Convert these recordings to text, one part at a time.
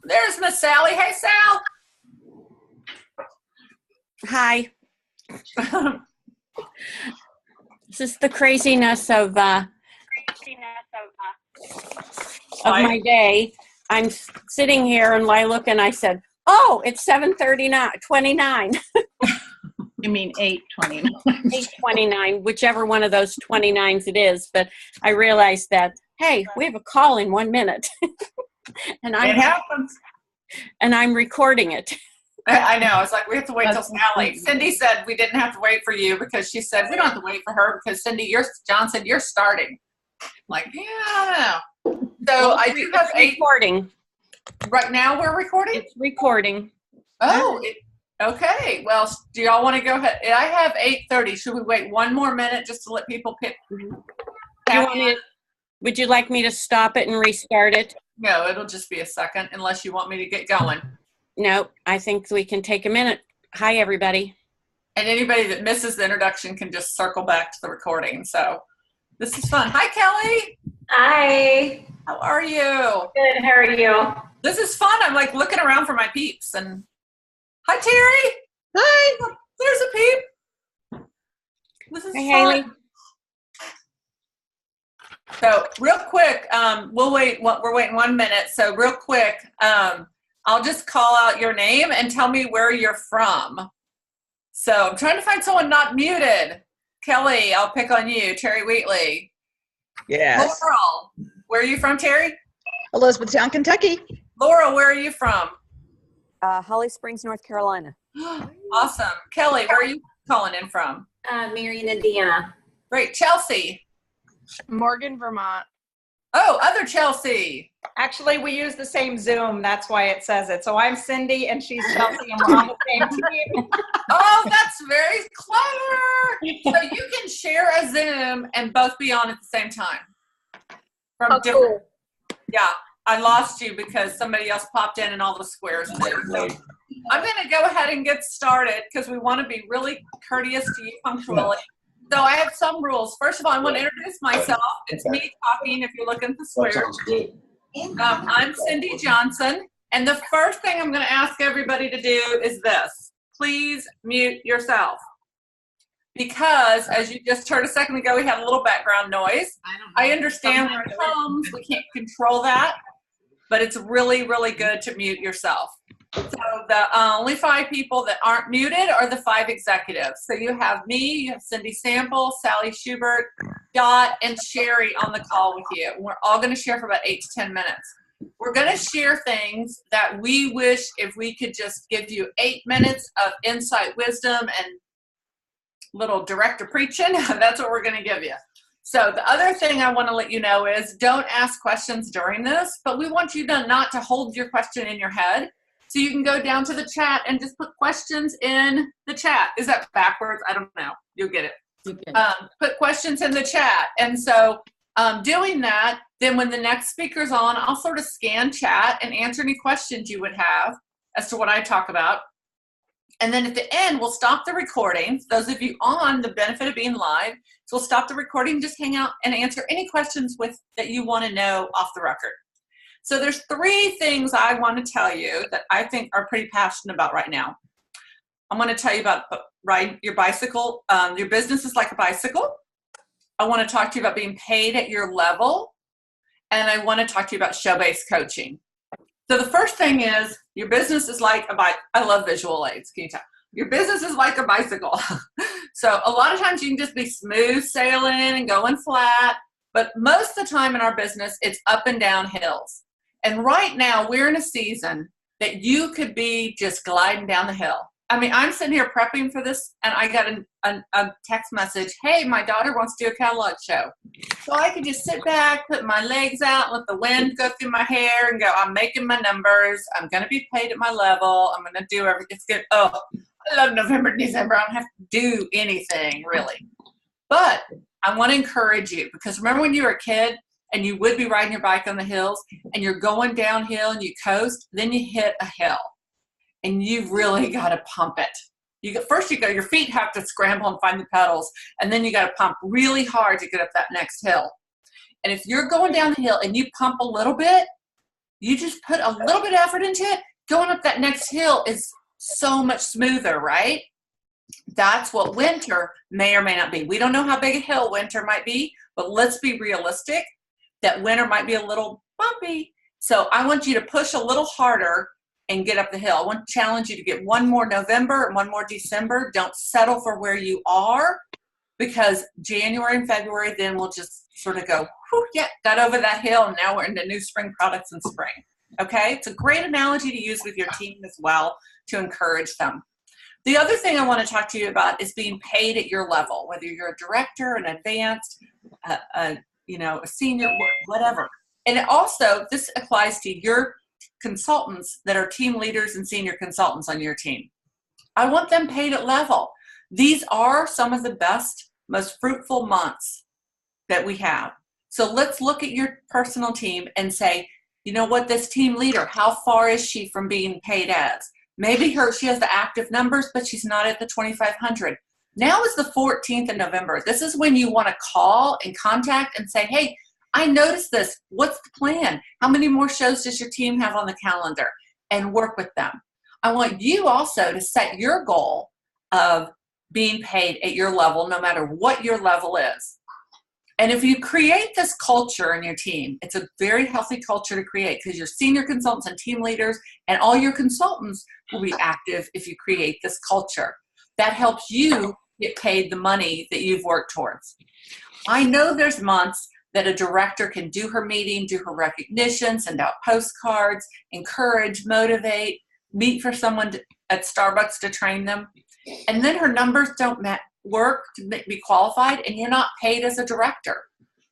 There's Miss Sally. Hey, Sal. Hi. This is the craziness of my day. I'm sitting here and I look and I said, "Oh, it's 7:29." You mean 8:29? 8:29, whichever one of those 29s it is. But I realized that, hey, we have a call in 1 minute, and It happens. I'm recording it. I know. It's like we have to wait till Sally. Cindy said we didn't have to wait for you because she said we don't have to wait for her because Cindy, John said you're starting. I'm like, yeah, I don't know. So I do have recording. Right now we're recording? It's recording. Oh, okay. Well, do y'all want to go ahead? I have 8:30. Should we wait 1 more minute just to let people pick? Would you like me to stop it and restart it? No, it'll just be a second unless you want me to get going. No, I think we can take a minute. Hi, everybody. And anybody that misses the introduction can just circle back to the recording. So this is fun. Hi, Kelly. Hi. How are you? Good. How are you? This is fun. I'm like looking around for my peeps. And hi, Terry. Hi. There's a peep. This is Hey, fun. Haley. So real quick, we'll wait. We're waiting 1 minute. So real quick, I'll just call out your name and tell me where you're from. So I'm trying to find someone not muted. Kelly, I'll pick on you. Terry Wheatley. Yes. Laurel, where are you from, Terry? Elizabethtown, Kentucky. Laura, where are you from? Holly Springs, North Carolina. Awesome. Kelly, where are you calling in from? Marion, Indiana. Great. Chelsea. Morgan, Vermont. Oh, other Chelsea. Actually, we use the same Zoom. That's why it says it. So I'm Cindy and she's Chelsea and we're on the same team. Oh, that's very clever. So you can share a Zoom and both be on at the same time. From different. Cool. Yeah, I lost you because somebody else popped in and all the squares moved. So I'm going to go ahead and get started because we want to be really courteous to you punctually. So I have some rules. First of all, I want to introduce myself. It's me talking if you're looking at the squares. I'm Cindy Johnson. And the first thing I'm going to ask everybody to do is this. Please mute yourself. Because as you just heard a second ago, we had a little background noise. I understand we're at homes. We can't control that. But it's really, really good to mute yourself. So the only 5 people that aren't muted are the 5 executives. So you have me, you have Cindy Sample, Sally Schubert, Dot, and Sherry on the call with you. We're all going to share for about 8 to 10 minutes. We're going to share things that we wish if we could just give you 8 minutes of insight, wisdom, and little director preaching. That's what we're going to give you. So the other thing I want to let you know is don't ask questions during this, but we want you to not to hold your question in your head. So you can go down to the chat and just put questions in the chat. Is that backwards? I don't know. You'll get it. Put questions in the chat. And so doing that, then when the next speaker's on, I'll sort of scan chat and answer any questions you would have as to what I talk about. And then at the end, we'll stop the recording. Those of you on, the benefit of being live, so we'll stop the recording, just hang out and answer any questions that you want to know off the record. So there's 3 things I want to tell you that I think are pretty passionate about right now. I'm going to tell you about riding your bicycle. Your business is like a bicycle. I want to talk to you about being paid at your level. And I want to talk to you about show-based coaching. So the first thing is your business is like a bike. I love visual aids. Can you tell? Your business is like a bicycle. So a lot of times you can just be smooth sailing and going flat. But most of the time in our business, it's up and down hills. And right now, we're in a season that you could be just gliding down the hill. I mean, I'm sitting here prepping for this, and I got a text message, hey, my daughter wants to do a catalog show. So I could just sit back, put my legs out, let the wind go through my hair, and go, I'm making my numbers. I'm going to be paid at my level. I'm going to do everything. It's good. Oh, I love November and December. I don't have to do anything, really. But I want to encourage you, because remember when you were a kid, and you would be riding your bike on the hills, and you're going downhill and you coast, then you hit a hill, and you've really got to pump it. First, your feet have to scramble and find the pedals, and then you got to pump really hard to get up that next hill. And if you're going down the hill and you pump a little bit, you just put a little bit of effort into it. Going up that next hill is so much smoother, right? That's what winter may or may not be. We don't know how big a hill winter might be, but let's be realistic that winter might be a little bumpy. So I want you to push a little harder and get up the hill. I want to challenge you to get one more November and one more December. Don't settle for where you are, because January and February then we'll just sort of go, whew, yeah, got over that hill, and now we're into new spring products in spring. Okay? It's a great analogy to use with your team as well to encourage them. The other thing I want to talk to you about is being paid at your level, whether you're a director, an advanced, a senior, whatever. And it also, this applies to your consultants that are team leaders and senior consultants on your team. I want them paid at level. These are some of the best, most fruitful months that we have. So let's look at your personal team and say, you know what, this team leader, how far is she from being paid as? Maybe she has the active numbers, but she's not at the 2,500. Now is the 14th of November. This is when you want to call and contact and say, hey, I noticed this. What's the plan? How many more shows does your team have on the calendar? And work with them. I want you also to set your goal of being paid at your level, no matter what your level is. And if you create this culture in your team, it's a very healthy culture to create, because your senior consultants and team leaders and all your consultants will be active if you create this culture. That helps you get paid the money that you've worked towards. I know there's months that a director can do her meeting, do her recognition, send out postcards, encourage, motivate, meet for someone at Starbucks to train them. And then her numbers don't work to be qualified, and you're not paid as a director.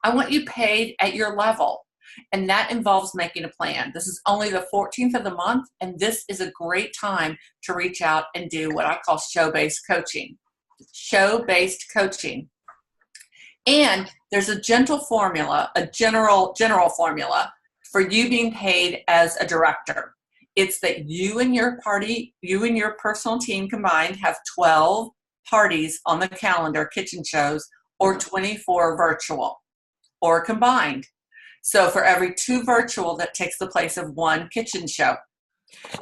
I want you paid at your level, and that involves making a plan. This is only the 14th of the month, and this is a great time to reach out and do what I call show-based coaching. Show-based coaching. And there's a gentle formula, a general formula for you being paid as a director. It's that you and your personal team combined have 12 parties on the calendar, kitchen shows, or 24 virtual, or combined. So for every 2 virtual, that takes the place of 1 kitchen show.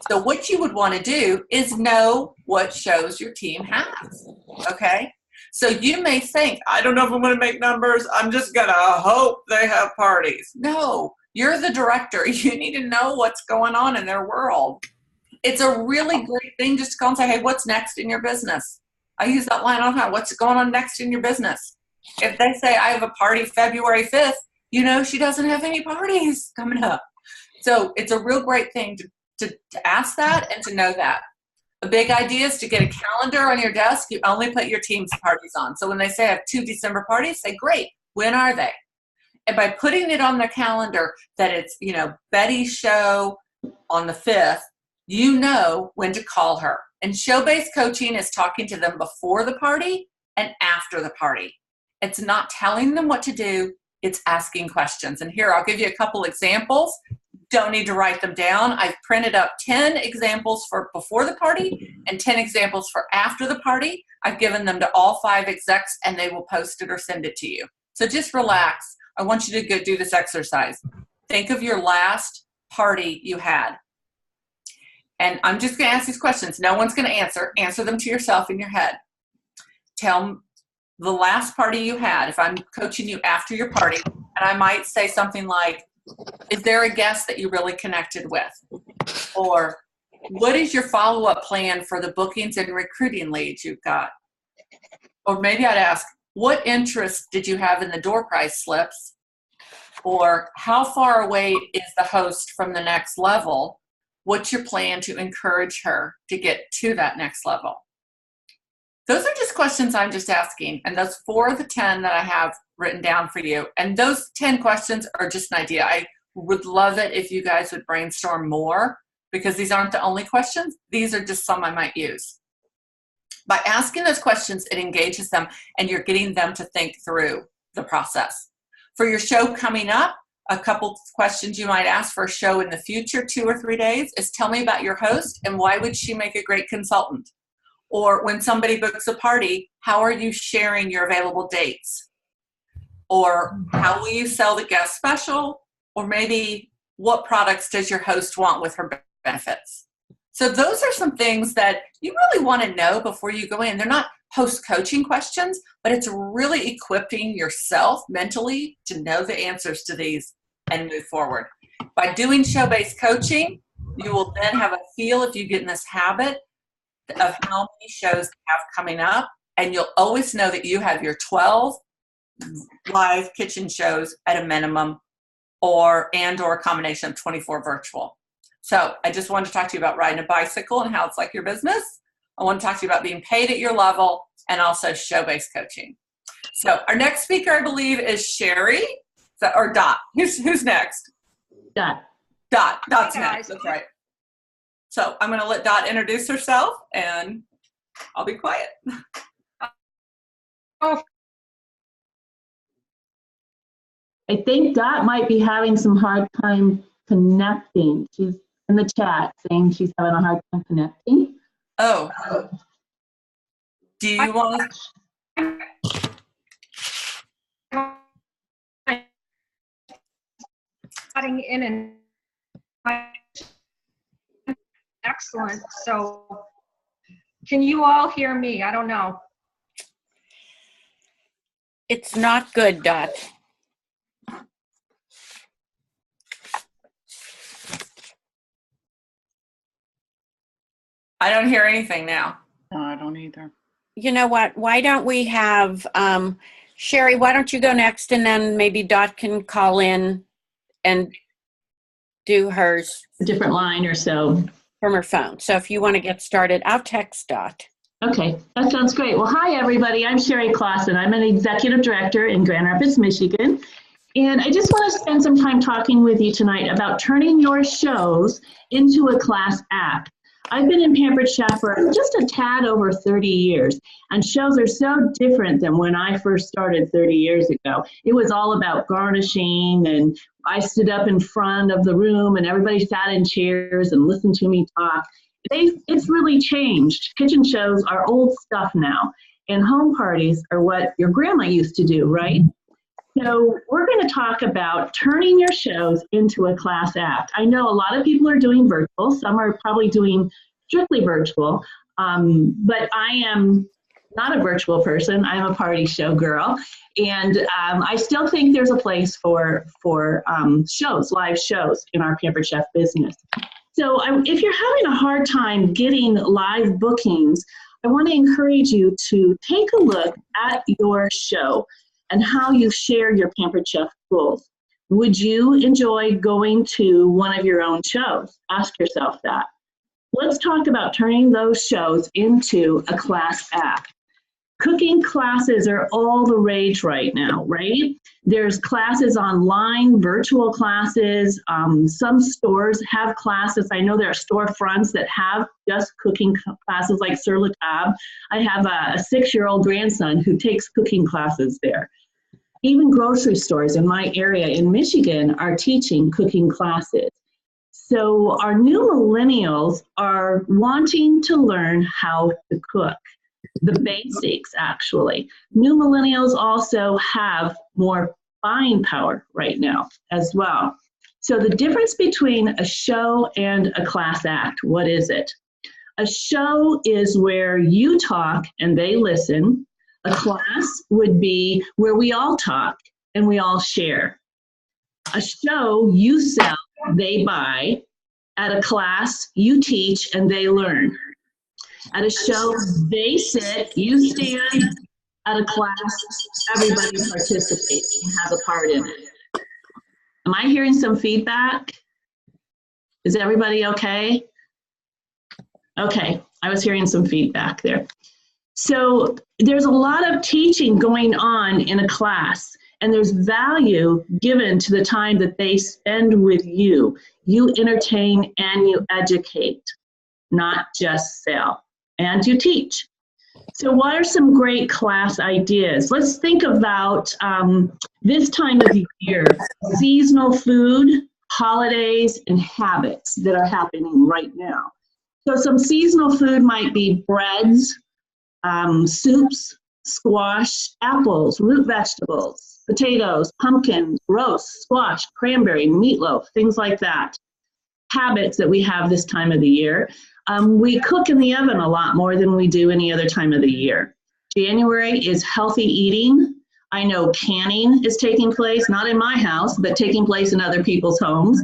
So what you would want to do is know what shows your team has, okay? So you may think, I don't know if I'm going to make numbers. I'm just going to hope they have parties. No, you're the director. You need to know what's going on in their world. It's a really great thing just to call and say, hey, what's next in your business? I use that line all the time. What's going on next in your business? If they say, I have a party February 5th, you know she doesn't have any parties coming up. So it's a real great thing to ask that and to know that. A big idea is to get a calendar on your desk. You only put your team's parties on. So when they say I have 2 December parties, say, great, when are they? And by putting it on the calendar that it's, Betty's show on the 5th, you know when to call her. And show-based coaching is talking to them before the party and after the party. It's not telling them what to do. It's asking questions. And here, I'll give you a couple examples. Don't need to write them down. I've printed up 10 examples for before the party and 10 examples for after the party. I've given them to all 5 execs, and they will post it or send it to you. So just relax. I want you to go do this exercise. Think of your last party you had. And I'm just going to ask these questions. No one's going to answer. Answer them to yourself in your head. Tell them the last party you had. If I'm coaching you after your party, and I might say something like, is there a guest that you really connected with? Or what is your follow-up plan for the bookings and recruiting leads you've got? Or maybe I'd ask, what interest did you have in the door prize slips? Or how far away is the host from the next level? What's your plan to encourage her to get to that next level? Those are just questions I'm just asking. And those 4 of the 10 that I have written down for you. And those 10 questions are just an idea. I would love it if you guys would brainstorm more, because these aren't the only questions. These are just some I might use. By asking those questions, it engages them, and you're getting them to think through the process. For your show coming up, a couple questions you might ask for a show in the future, 2 or 3 days, is tell me about your host and why would she make a great consultant? Or when somebody books a party, how are you sharing your available dates? Or how will you sell the guest special? Or maybe what products does your host want with her benefits? So those are some things that you really want to know before you go in. They're not host coaching questions, but it's really equipping yourself mentally to know the answers to these and move forward. By doing show-based coaching, you will then have a feel, if you get in this habit, of how many shows you have coming up, and you'll always know that you have your 12 live kitchen shows at a minimum, or a combination of 24 virtual. So I just wanted to talk to you about riding a bicycle and how it's like your business. I want to talk to you about being paid at your level and also show-based coaching. So our next speaker, I believe, is Sherry or Dot. Who's next? Dot. Dot's next. That's right. So I'm going to let Dot introduce herself, and I'll be quiet. I think Dot might be having some hard time connecting. She's in the chat saying she's having a hard time connecting. Oh. Do you want to? Cutting in and excellent. So can you all hear me? I don't know. It's not good, Dot. I don't hear anything now. No, I don't either. You know what? Why don't we have Sherry? Why don't you go next, and then maybe Dot can call in and do hers A different line or so. from her phone. So if you want to get started, I'll text Dot. Okay, that sounds great. Well, hi, everybody. I'm Sherry Clausen. I'm an executive director in Grand Rapids, Michigan. And I just want to spend some time talking with you tonight about turning your shows into a class act. I've been in Pampered Chef for just a tad over 30 years, and shows are so different than when I first started 30 years ago. It was all about garnishing, and I stood up in front of the room, and everybody sat in chairs and listened to me talk. It's really changed. Kitchen shows are old stuff now, and home parties are what your grandma used to do, right? So we're going to talk about turning your shows into a class act. I know a lot of people are doing virtual. Some are probably doing strictly virtual, but I am not a virtual person. I'm a party show girl. And I still think there's a place for shows, live shows in our Pampered Chef business. So if you're having a hard time getting live bookings, I want to encourage you to take a look at your show and how you share your Pampered Chef rules. Would you enjoy going to one of your own shows? Ask yourself that. Let's talk about turning those shows into a class act. Cooking classes are all the rage right now, right? There's classes online, virtual classes. Some stores have classes. I know there are storefronts that have just cooking classes like Sur La Table. I have a 6-year-old grandson who takes cooking classes there. Even grocery stores in my area in Michigan are teaching cooking classes. So our new millennials are wanting to learn how to cook. The basics, actually. New millennials also have more buying power right now as well. So the difference between a show and a class act, what is it? A show is where you talk and they listen. A class would be where we all talk and we all share. A show, you sell, they buy. At a class, you teach and they learn. At a show, they sit, you stand. At a class, everybody participates and has a part in it. Am I hearing some feedback? Is everybody okay? Okay, I was hearing some feedback there. So there's a lot of teaching going on in a class, and there's value given to the time that they spend with you. You entertain and you educate, not just sell. And you teach. So what are some great class ideas? Let's think about this time of year, seasonal food, holidays, and habits that are happening right now. So some seasonal food might be breads, soups, squash, apples, root vegetables, potatoes, pumpkins, roast, squash, cranberry, meatloaf, things like that. Habits that we have this time of the year. We cook in the oven a lot more than we do any other time of the year. January is healthy eating. I know canning is taking place, not in my house, but taking place in other people's homes.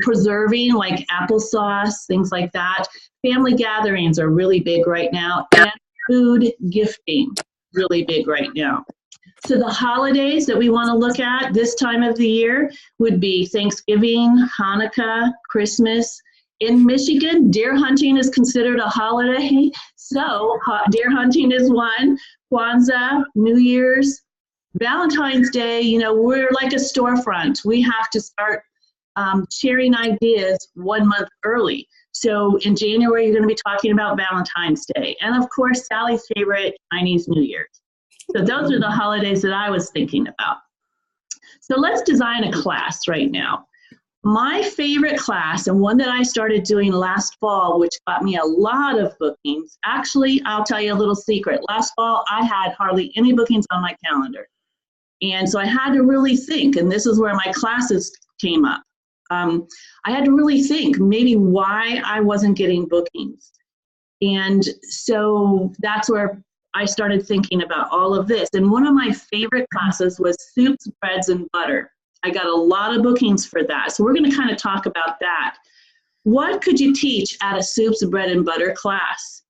Preserving, like applesauce, things like that. Family gatherings are really big right now. And food gifting, really big right now. So the holidays that we want to look at this time of the year would be Thanksgiving, Hanukkah, Christmas. In Michigan, deer hunting is considered a holiday. So deer hunting is one. Kwanzaa, New Year's, Valentine's Day, you know, we're like a storefront. We have to start sharing ideas 1 month early. So in January, you're going to be talking about Valentine's Day. And of course, Sally's favorite, Chinese New Year's. So those are the holidays that I was thinking about. So let's design a class right now. My favorite class, and one that I started doing last fall, which got me a lot of bookings. Actually, I'll tell you a little secret. Last fall, I had hardly any bookings on my calendar. And so I had to really think, and this is where my classes came up. I had to really think maybe why I wasn't getting bookings. And so that's where I started thinking about all of this. And one of my favorite classes was soups, breads, and butter. I got a lot of bookings for that. So we're going to kind of talk about that. What could you teach at a soups, bread, and butter class?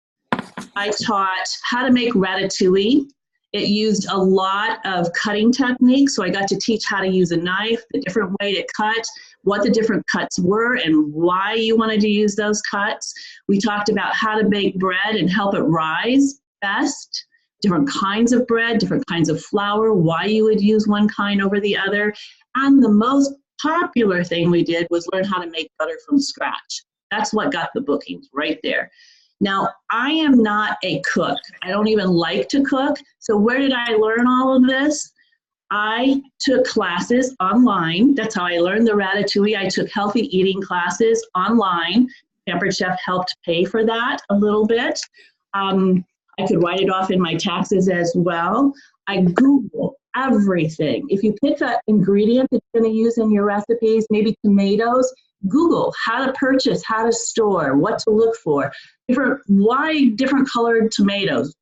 I taught how to make ratatouille. It used a lot of cutting techniques. So I got to teach how to use a knife, the different way to cut, what the different cuts were and why you wanted to use those cuts. We talked about how to bake bread and help it rise best, different kinds of bread, different kinds of flour, why you would use one kind over the other. And the most popular thing we did was learn how to make butter from scratch. That's what got the bookings right there. Now, I am not a cook. I don't even like to cook. So where did I learn all of this? I took classes online. That's how I learned the ratatouille. I took healthy eating classes online. Pampered Chef helped pay for that a little bit. I could write it off in my taxes as well. I Google everything. If you pick an ingredient that you're going to use in your recipes, maybe tomatoes, Google how to purchase, how to store, what to look for. Why different colored tomatoes?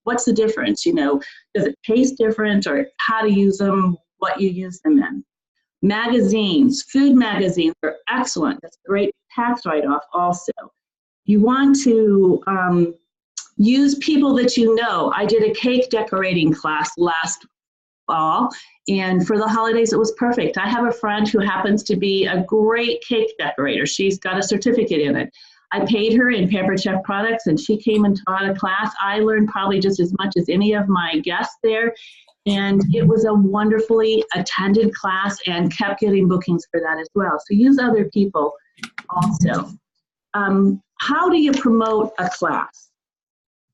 What's the difference? You know, does it taste different, or how to use them, what you use them in? Magazines, food magazines are excellent. That's a great tax write-off also. You want to use people that you know. I did a cake decorating class last fall, and for the holidays it was perfect. I have a friend who happens to be a great cake decorator. She's got a certificate in it. I paid her in Pampered Chef products, and she came and taught a class. I learned probably just as much as any of my guests there, and it was a wonderfully attended class and kept getting bookings for that as well. So use other people also. How do you promote a class?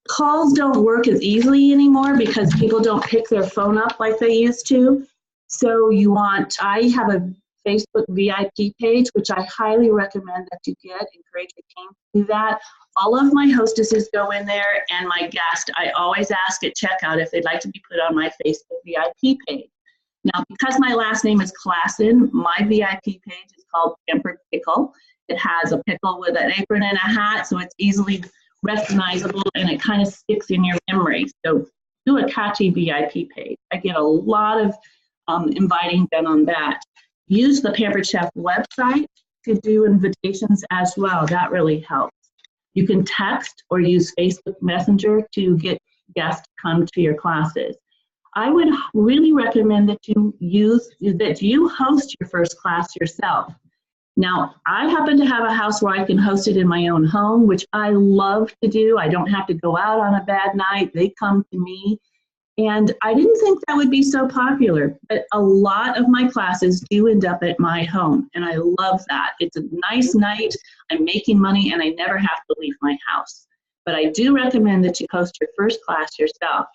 Calls don't work as easily anymore because people don't pick their phone up like they used to. So I have a Facebook VIP page, which I highly recommend that you get. Encourage your team to do that. All of my hostesses go in there, and my guest, I always ask at checkout if they'd like to be put on my Facebook VIP page. Now, because my last name is Klassen, my VIP page is called Pampered Pickle. It has a pickle with an apron and a hat, so it's easily recognizable, and it kind of sticks in your memory. So do a catchy VIP page. I get a lot of inviting done on that. Use the Pampered Chef website to do invitations as well. That really helps. You can text or use Facebook Messenger to get guests to come to your classes. I would really recommend that you host your first class yourself. Now, I happen to have a house where I can host it in my own home, which I love to do. I don't have to go out on a bad night. They come to me. And I didn't think that would be so popular, but a lot of my classes do end up at my home, and I love that. It's a nice night, I'm making money, and I never have to leave my house. But I do recommend that you host your first class yourself.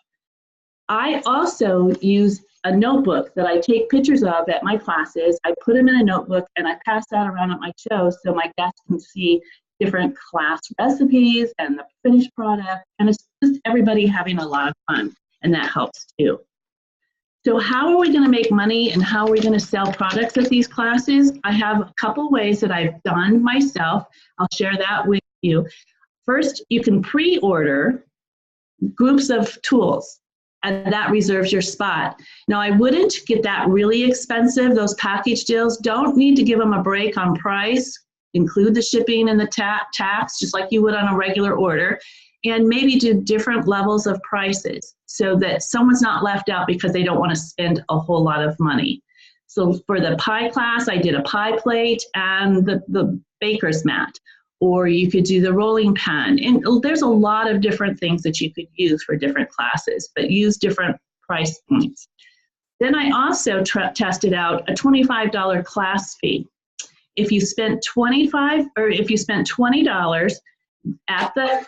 I also use a notebook that I take pictures of at my classes. I put them in a notebook, and I pass that around at my shows so my guests can see different class recipes and the finished product, and it's just everybody having a lot of fun. and that helps too. So how are we going to make money and how are we going to sell products at these classes? I have a couple ways that I've done myself. I'll share that with you. First, you can pre-order groups of tools, and that reserves your spot. Now, I wouldn't get that really expensive. Those package deals don't need to give them a break on price. Include the shipping and the tax, just like you would on a regular order, and maybe do different levels of prices so that someone's not left out because they don't want to spend a whole lot of money. So for the pie class, I did a pie plate and the baker's mat, or you could do the rolling pan. And there's a lot of different things that you could use for different classes, but use different price points. Then I also tested out a $25 class fee. If you spent $20 at the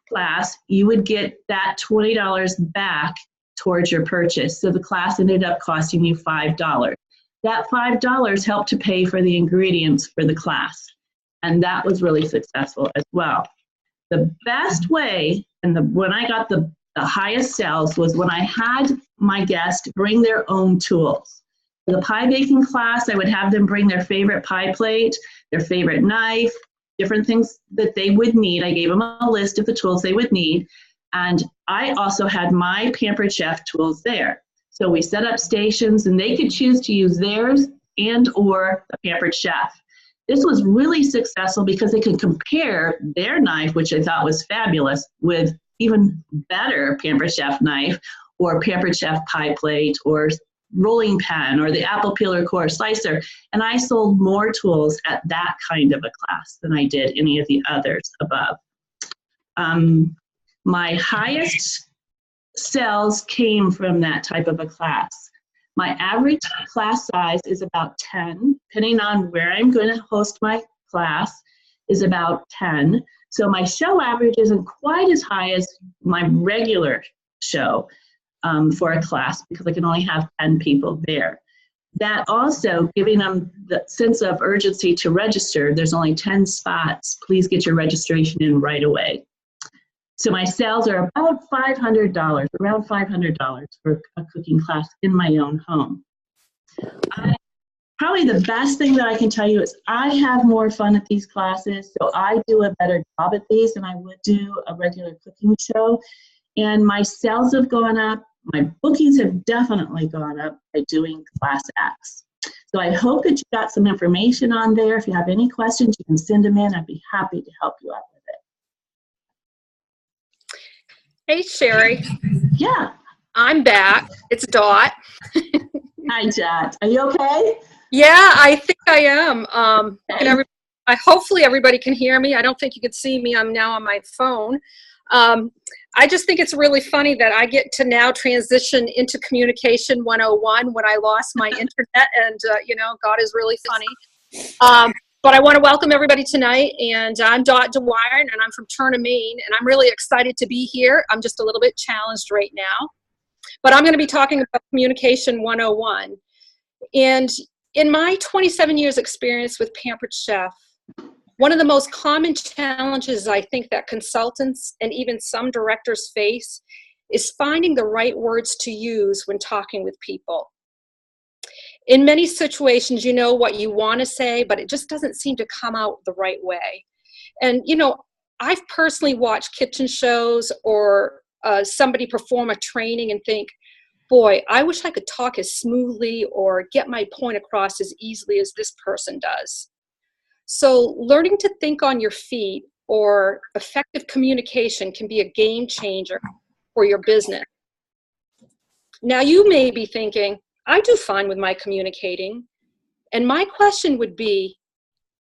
class, you would get that $20 back towards your purchase. So the class ended up costing you $5. That $5 helped to pay for the ingredients for the class. And that was really successful as well. The best way, and when I got the highest sales, was when I had my guests bring their own tools. For the pie baking class, I would have them bring their favorite pie plate, their favorite knife, different things that they would need. I gave them a list of the tools they would need. And I also had my Pampered Chef tools there. So we set up stations and they could choose to use theirs and or the Pampered Chef. This was really successful because they could compare their knife, which I thought was fabulous, with even better Pampered Chef knife or Pampered Chef pie plate or rolling pan or the apple peeler core slicer. And I sold more tools at that kind of a class than I did any of the others above. My highest sales came from that type of a class. My average class size is about 10, depending on where I'm going to host my class, is about 10. So my show average isn't quite as high as my regular show for a class because I can only have 10 people there. That also, giving them the sense of urgency to register, there's only 10 spots. Please get your registration in right away. So my sales are about $500, around $500 for a cooking class in my own home. Probably the best thing that I can tell you is I have more fun at these classes, so I do a better job at these than I would do a regular cooking show. And my sales have gone up. My bookings have definitely gone up by doing class acts. So I hope that you got some information on there. If you have any questions, you can send them in. I'd be happy to help you out with it. Hey, Sherry. Yeah. I'm back. It's Dot. Hi, Dot. Are you okay? Yeah, I think I am. Hopefully everybody can hear me. I don't think you can see me. I'm now on my phone. I just think it's really funny that I get to now transition into Communication 101 when I lost my internet, and God is really funny. But I want to welcome everybody tonight, and I'm Dot DeWire, and I'm from Turner, Maine, and I'm really excited to be here. I'm just a little bit challenged right now, but I'm going to be talking about Communication 101. And in my 27 years experience with Pampered Chef, one of the most common challenges I think that consultants and even some directors face is finding the right words to use when talking with people. In many situations, you know what you want to say, but it just doesn't seem to come out the right way. And, I've personally watched kitchen shows or somebody perform a training and think, boy, I wish I could talk as smoothly or get my point across as easily as this person does. So learning to think on your feet or effective communication can be a game changer for your business. Now you may be thinking, I do fine with my communicating. And my question would be,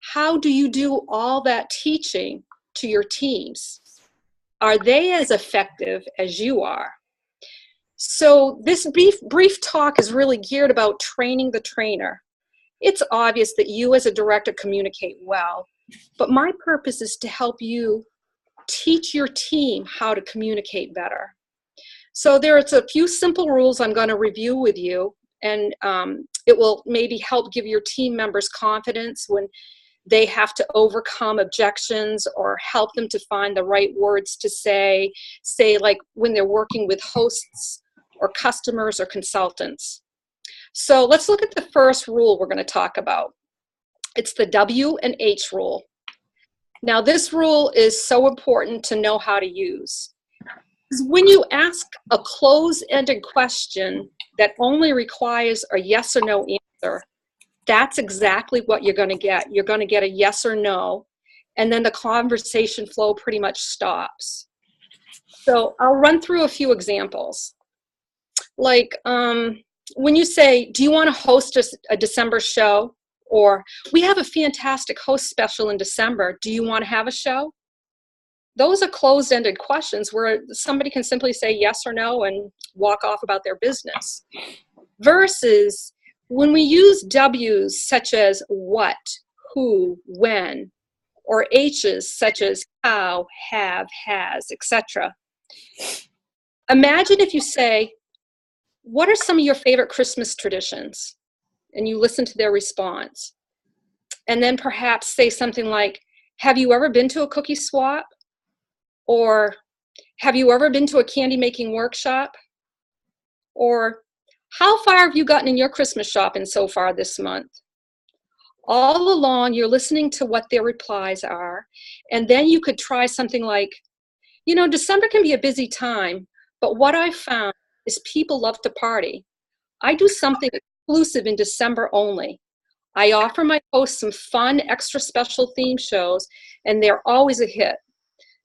how do you do all that teaching to your teams? Are they as effective as you are? So this brief talk is really geared about training the trainer. It's obvious that you as a director communicate well, but my purpose is to help you teach your team how to communicate better. So there's a few simple rules I'm going to review with you, and it will maybe help give your team members confidence when they have to overcome objections or help them to find the right words to say like when they're working with hosts or customers or consultants. So let's look at the first rule we're going to talk about. It's the W and H rule. Now, this rule is so important to know how to use. Because when you ask a closed-ended question that only requires a yes or no answer, that's exactly what you're going to get. You're going to get a yes or no, and then the conversation flow pretty much stops. So I'll run through a few examples. Like when you say, do you want to host a December show? Or we have a fantastic host special in December. Do you want to have a show? Those are closed-ended questions where somebody can simply say yes or no and walk off about their business. Versus when we use W's such as what, who, when, or H's such as how, have, has, etc. Imagine if you say, what are some of your favorite Christmas traditions? And you listen to their response. And then perhaps say something like, have you ever been to a cookie swap? Or have you ever been to a candy making workshop? Or how far have you gotten in your Christmas shopping so far this month? All along, you're listening to what their replies are. And then you could try something like, you know, December can be a busy time, but what I've found is people love to party. I do something exclusive in December only. I offer my hosts some fun, extra special theme shows, and they're always a hit.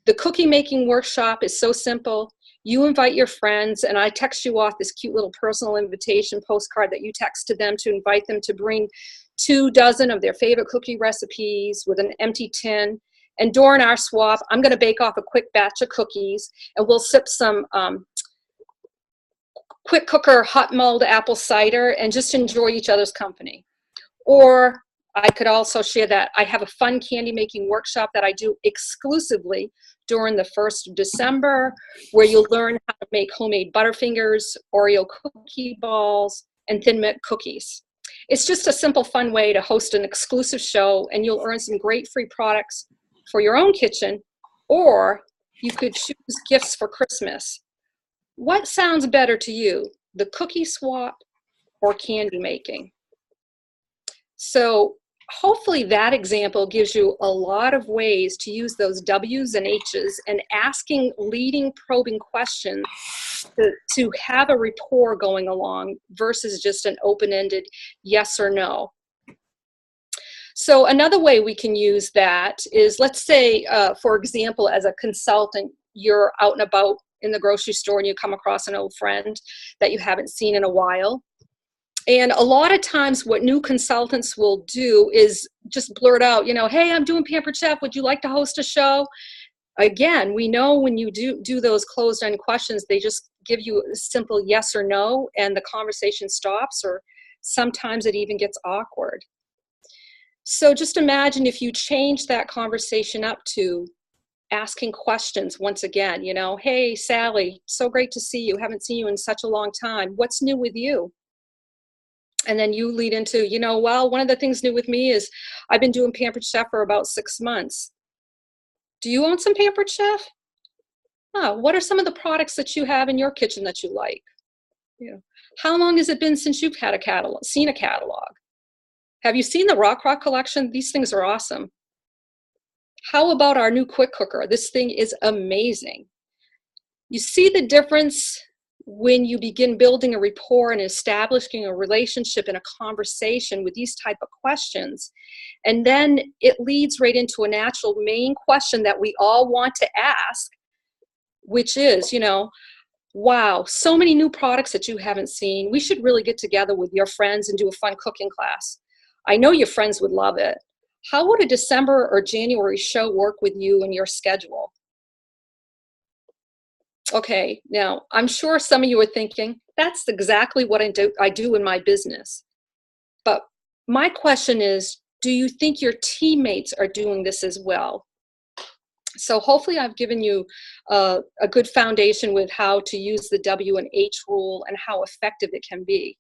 The cookie making workshop is so simple. You invite your friends, and I text you off this cute little personal invitation postcard that you text to them to invite them to bring 24 of their favorite cookie recipes with an empty tin. And during our swap, I'm going to bake off a quick batch of cookies, and we'll sip some quick cooker hot mulled apple cider and just enjoy each other's company. Or I could also share that I have a fun candy making workshop that I do exclusively during the 1st of December, where you'll learn how to make homemade Butterfingers, Oreo cookie balls, and Thin Mint cookies. It's just a simple, fun way to host an exclusive show, and you'll earn some great free products for your own kitchen, or you could choose gifts for Christmas. What sounds better to you, the cookie swap or candy making? So hopefully that example gives you a lot of ways to use those W's and H's and asking leading, probing questions to have a rapport going along versus just an open-ended yes or no. So another way we can use that is, let's say, for example, as a consultant, you're out and about in the grocery store and you come across an old friend that you haven't seen in a while. And a lot of times what new consultants will do is just blurt out, you know, hey, I'm doing Pampered Chef. Would you like to host a show? Again, we know when you do those closed-end questions, they just give you a simple yes or no, and the conversation stops, or sometimes it even gets awkward. So just imagine if you change that conversation up to asking questions once again, you know, hey, Sally, so great to see you. Haven't seen you in such a long time. What's new with you? And then you lead into, you know, well, one of the things new with me is I've been doing Pampered Chef for about 6 months. Do you own some Pampered Chef? Oh, what are some of the products that you have in your kitchen that you like? You know, how long has it been since you've had seen a catalog? Have you seen the Rock Rock collection? These things are awesome. How about our new quick cooker? This thing is amazing. You see the difference when you begin building a rapport and establishing a relationship and a conversation with these type of questions. And then it leads right into a natural main question that we all want to ask, which is, you know, wow, so many new products that you haven't seen. We should really get together with your friends and do a fun cooking class. I know your friends would love it. How would a December or January show work with you and your schedule? Okay, now I'm sure some of you are thinking, that's exactly what I do in my business. But my question is, do you think your teammates are doing this as well? So hopefully I've given you a good foundation with how to use the W and H rule and how effective it can be.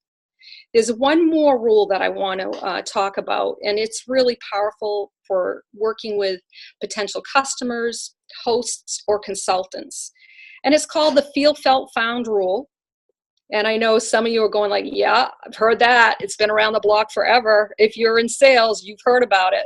There's one more rule that I want to talk about, and it's really powerful for working with potential customers, hosts, or consultants. And it's called the Feel, Felt, Found rule. And I know some of you are going like, yeah, I've heard that. It's been around the block forever. If you're in sales, you've heard about it.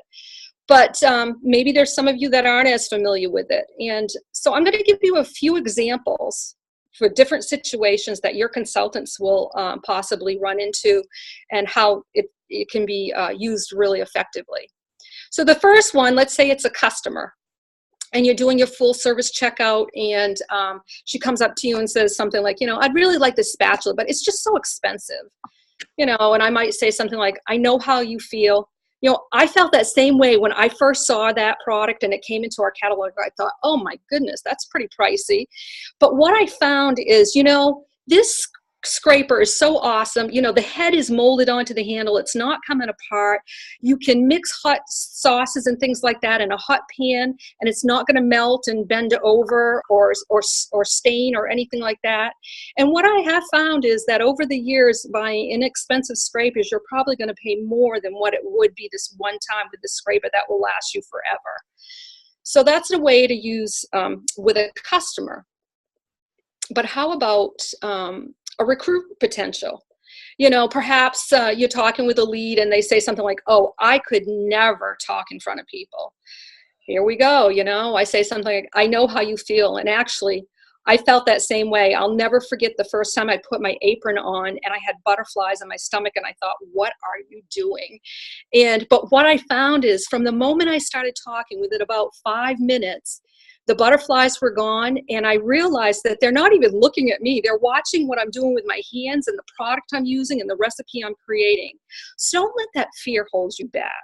But maybe there's some of you that aren't as familiar with it. And so I'm going to give you a few examples for different situations that your consultants will possibly run into and how it can be used really effectively. So the first one, let's say it's a customer and you're doing your full service checkout and she comes up to you and says something like, I'd really like this spatula, but it's just so expensive. And I might say something like, I know how you feel. I felt that same way when I first saw that product and it came into our catalog. I thought, oh my goodness, that's pretty pricey. But what I found is, this scraper is so awesome. The head is molded onto the handle. It's not coming apart. You can mix hot sauces and things like that in a hot pan, and it's not going to melt and bend over or stain or anything like that. And what I have found is that over the years, buying inexpensive scrapers, you're probably going to pay more than what it would be this one time with the scraper that will last you forever. So that's a way to use with a customer. But how about a recruit potential? Perhaps you're talking with a lead and they say something like, oh, I could never talk in front of people. Here we go. I say something like, I know how you feel. And actually, I felt that same way. I'll never forget the first time I put my apron on and I had butterflies on my stomach and I thought, what are you doing? But what I found is from the moment I started talking, within about 5 minutes, the butterflies were gone, and I realized that they're not even looking at me. They're watching what I'm doing with my hands and the product I'm using and the recipe I'm creating. So don't let that fear hold you back.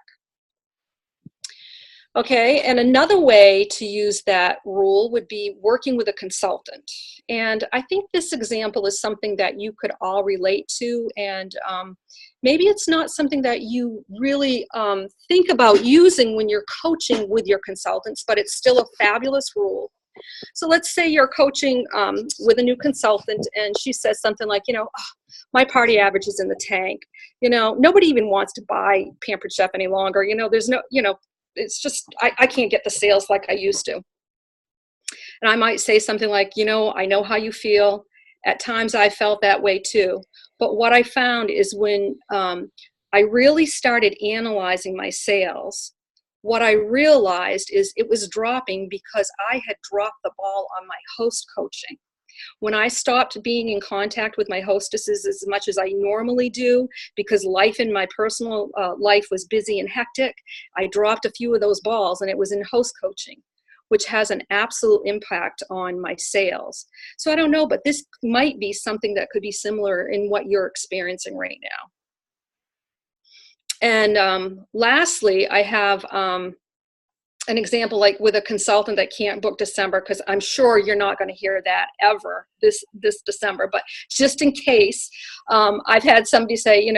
Okay, and another way to use that rule would be working with a consultant. And I think this example is something that you could all relate to, and maybe it's not something that you really think about using when you're coaching with your consultants, but it's still a fabulous rule. So let's say you're coaching with a new consultant and she says something like, oh, my party average is in the tank. Nobody even wants to buy Pampered Chef any longer. There's no, it's just, I can't get the sales like I used to. And I might say something like, I know how you feel. At times I felt that way too. But what I found is when I really started analyzing my sales, what I realized is it was dropping because I had dropped the ball on my host coaching. When I stopped being in contact with my hostesses as much as I normally do, because life in my personal life was busy and hectic, I dropped a few of those balls, and it was in host coaching, which has an absolute impact on my sales. So I don't know, but this might be something that could be similar in what you're experiencing right now. And lastly, I have an example like with a consultant that can't book December, because I'm sure you're not going to hear that ever this December. But just in case, I've had somebody say,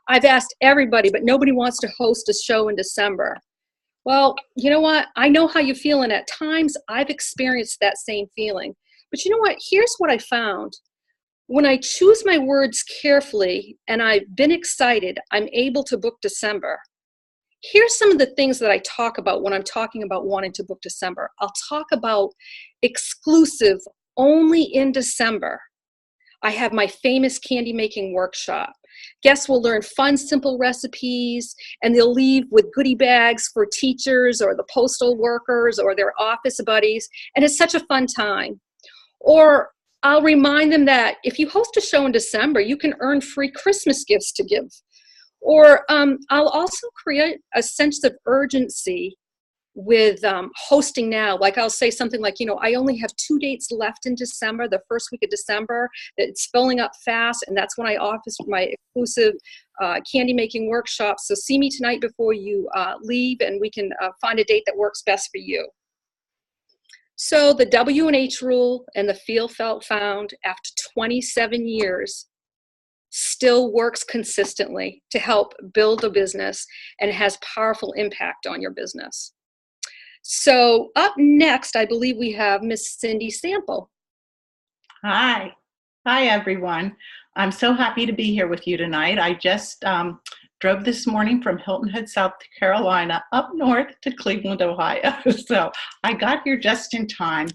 I've asked everybody, but nobody wants to host a show in December. Well, you know what? I know how you feel, and at times I've experienced that same feeling. But you know what? Here's what I found. When I choose my words carefully and I've been excited, I'm able to book December. Here's some of the things that I talk about when I'm talking about wanting to book December. I'll talk about exclusive only in December. I have my famous candy making workshop. Guests will learn fun, simple recipes, and they'll leave with goodie bags for teachers or the postal workers or their office buddies. And it's such a fun time. Or I'll remind them that if you host a show in December, you can earn free Christmas gifts to give. Or I'll also create a sense of urgency with hosting now. Like I'll say something like, I only have 2 dates left in December, the first week of December. It's filling up fast, and that's when I offer my exclusive candy making workshop. So see me tonight before you leave, and we can find a date that works best for you. So the W&H rule and the feel, felt, found after 27 years still works consistently to help build a business, and it has powerful impact on your business. So up next, I believe we have Miss Cindy Sample. Hi everyone. I'm so happy to be here with you tonight. I just drove this morning from Hilton Head, South Carolina, up north to Cleveland, Ohio. So I got here just in time.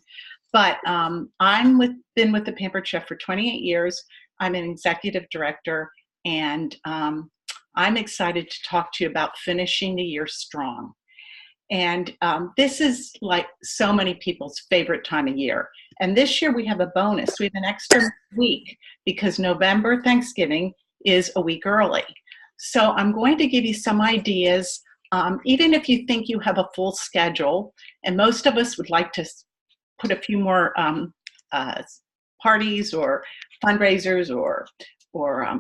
But I've been with the Pampered Chef for 28 years. I'm an executive director, and I'm excited to talk to you about finishing the year strong. And this is like so many people's favorite time of year. And this year we have a bonus. We have an extra week because November Thanksgiving is a week early. So I'm going to give you some ideas, even if you think you have a full schedule, and most of us would like to put a few more parties or fundraisers or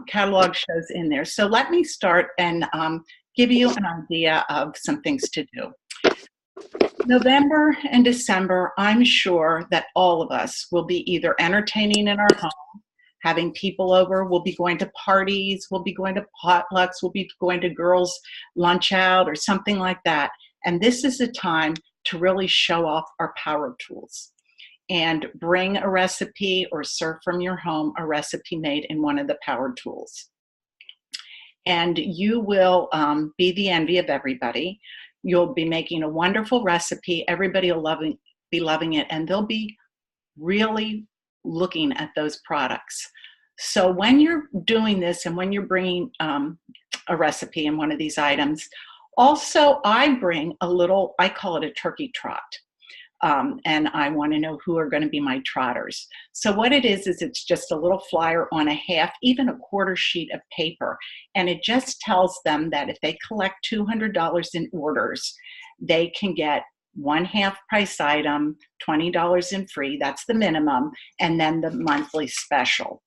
catalog shows in there. So let me start and give you an idea of some things to do. November and December, I'm sure that all of us will be either entertaining in our home, having people over, we'll be going to parties, we'll be going to potlucks, we'll be going to girls' lunch out or something like that. And this is a time to really show off our power tools and bring a recipe or serve from your home a recipe made in one of the power tools. And you will be the envy of everybody. You'll be making a wonderful recipe. Everybody will be loving it, and they'll be really looking at those products. So when you're doing this and when you're bringing a recipe in one of these items, also I bring a little, I call it a turkey trot. And I want to know who are going to be my trotters. So what it is it's just a little flyer on a half, even a quarter sheet of paper. And it just tells them that if they collect $200 in orders, they can get one half price item, $20 in free, that's the minimum, and then the monthly special.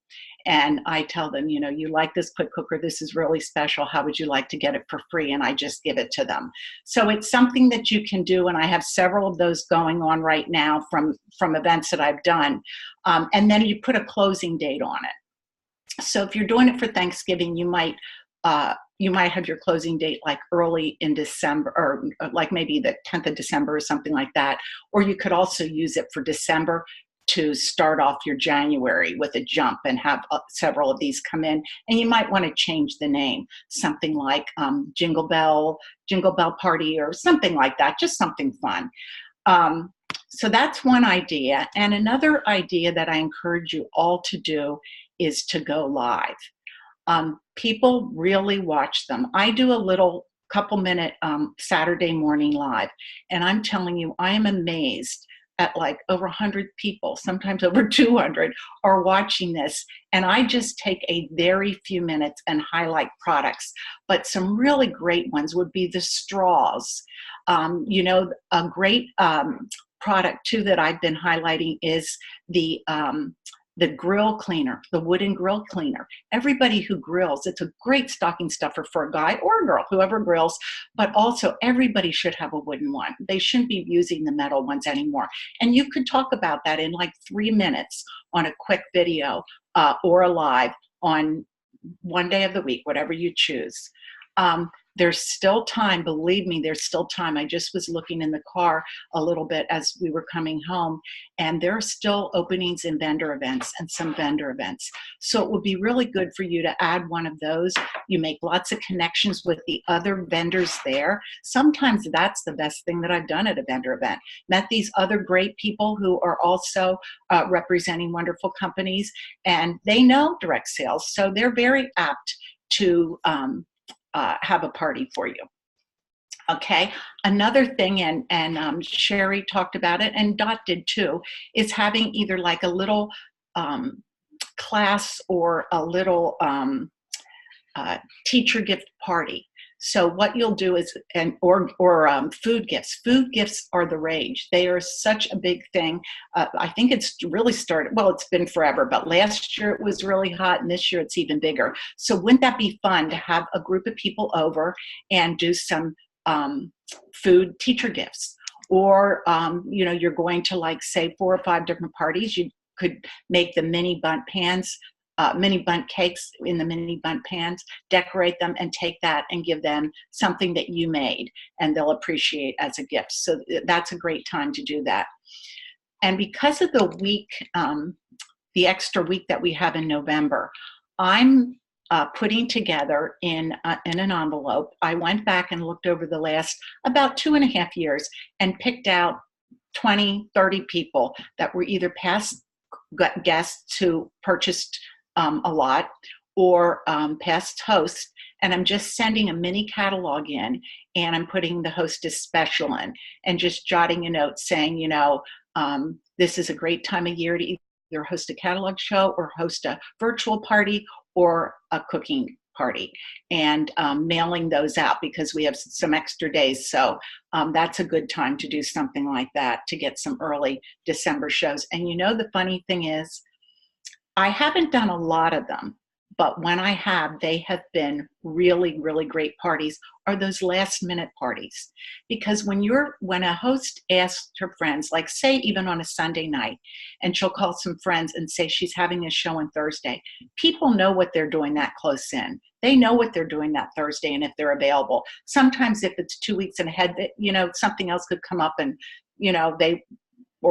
And I tell them, you know, you like this quick cooker, this is really special, how would you like to get it for free? And I just give it to them. So it's something that you can do, and I have several of those going on right now from events that I've done. And then you put a closing date on it. So if you're doing it for Thanksgiving, you might have your closing date like early in December, or like maybe the 10th of December or something like that. Or you could also use it for December to start off your January with a jump and have several of these come in. And you might want to change the name, something like Jingle Bell Party or something like that, just something fun. So that's one idea. And another idea that I encourage you all to do is to go live. People really watch them. I do a little couple-minute Saturday morning live, and I'm telling you, I am amazed at like over 100 people, sometimes over 200, are watching this. And I just take a very few minutes and highlight products. But some really great ones would be the straws. You know, a great product too that I've been highlighting is the grill cleaner, the wooden grill cleaner. Everybody who grills, it's a great stocking stuffer for a guy or a girl, whoever grills, but also everybody should have a wooden one. They shouldn't be using the metal ones anymore. And you could talk about that in like 3 minutes on a quick video or a live on one day of the week, whatever you choose. There's still time, believe me, there's still time. I just was looking in the car a little bit as we were coming home, and there are still openings in vendor events and some vendor events. So it would be really good for you to add one of those. You make lots of connections with the other vendors there. Sometimes that's the best thing that I've done at a vendor event. Met these other great people who are also representing wonderful companies, and they know direct sales, so they're very apt to have a party for you. Okay, another thing, and Sherry talked about it, and Dot did too, is having either like a little class or a little teacher gift party. So what you'll do is, or food gifts. Food gifts are the rage. They are such a big thing. I think it's really started, well, it's been forever, but last year it was really hot, and this year it's even bigger. So wouldn't that be fun to have a group of people over and do some food teacher gifts? Or, you know, you're going to like say 4 or 5 different parties. You could make the mini bundt pans, mini bundt cakes in the mini bundt pans, decorate them and take that and give them something that you made and they'll appreciate as a gift. So that's a great time to do that. And because of the week, the extra week that we have in November, I'm putting together in an envelope. I went back and looked over the last about 2.5 years and picked out 20, 30 people that were either past guests who purchased a lot, or past hosts, and I'm just sending a mini catalog in, and I'm putting the hostess special in, and just jotting a note saying, this is a great time of year to either host a catalog show or host a virtual party or a cooking party, and mailing those out because we have some extra days. So that's a good time to do something like that, to get some early December shows. And the funny thing is, I haven't done a lot of them, but when I have, they have been really, really great parties, are those last minute parties. Because when a host asks her friends, like say even on a Sunday night, and she'll call some friends and say she's having a show on Thursday, people know what they're doing that close in. They know what they're doing that Thursday and if they're available. Sometimes if it's 2 weeks ahead, something else could come up and,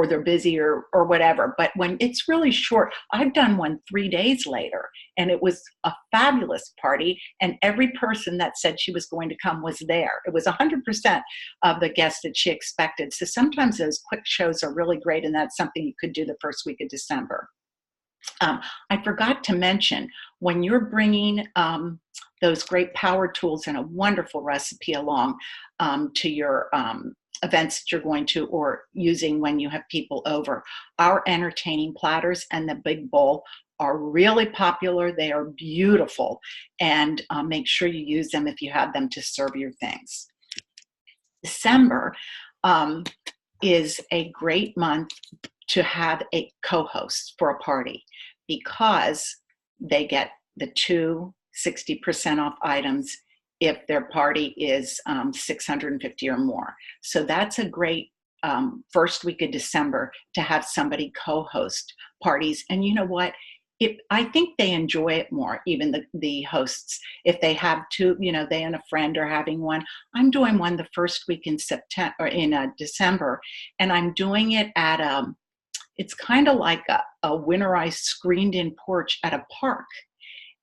they're busy or whatever. But when it's really short, I've done one 3 days later, and it was a fabulous party, and every person that said she was going to come was there. It was 100% of the guests that she expected. So sometimes those quick shows are really great, and that's something you could do the first week of December. I forgot to mention, when you're bringing those great power tools and a wonderful recipe along to your events that you're going to or using when you have people over, our entertaining platters and the big bowl are really popular. They are beautiful, and make sure you use them if you have them to serve your things. December is a great month to have a co-host for a party, because they get the 60% off items if their party is 650 or more. So that's a great first week of December to have somebody co-host parties. And you know what? I think they enjoy it more, even the hosts, if they have two, they and a friend are having one. I'm doing one the first week in December, and I'm doing it at it's kind of like a winterized screened-in porch at a park.